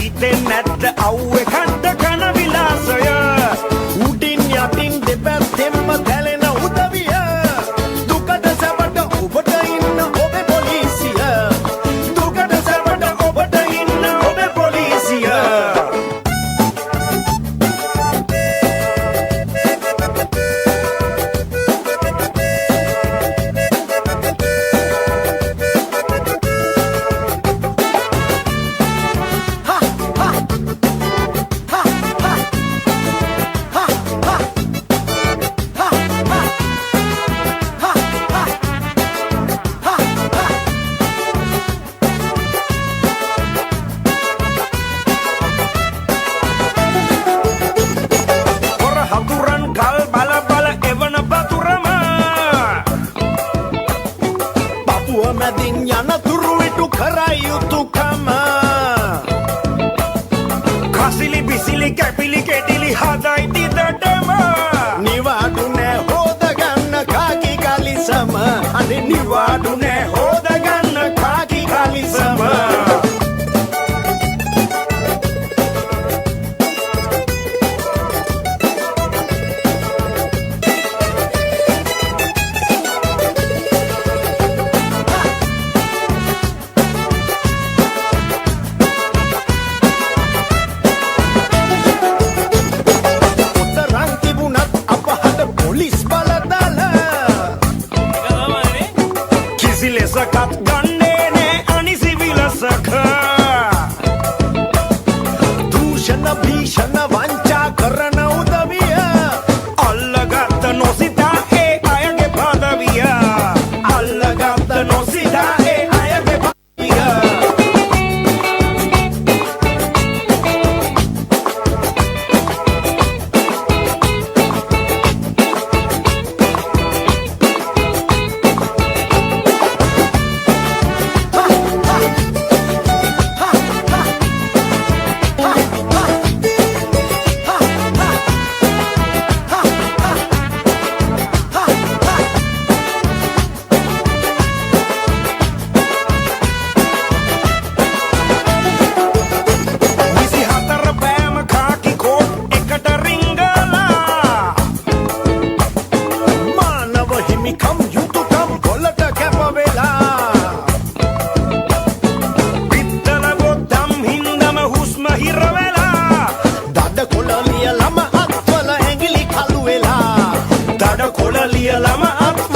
හිතෙන් නැත්ත අව්වේ කණ්ඩ කන විලාසය උඩින් යටින් දෙපැත්තෙන්ම දැලෙන උදවිය දුකට සැපට ඔබට ඉන්න ඔබේ පොලිසිය දුකට සැපට ඔබට ඉන්න ඔබේ පොලිසිය මැදින් යන තුරුවිටු කරයි යුතුකම කසිලි බිසිලි කැපිලි කෙටිලි හදයි තිදටම නිවාඩු නෑ හෝදගන්න කාකි කලිසම අනේ නිවාඩු නෑ හෝදගන්න කාකි කලිසම සකත් ගන්නේ නෑ අනිසි විලසක දූෂණ භීෂණ වංචා කරන උදවිය අල්ලගත්ත නොසිතා ඒ අයගේ පදවිය අල්ලගත්ත නොසිතා ඒ අයගේ පදවිය කොළ ලියලම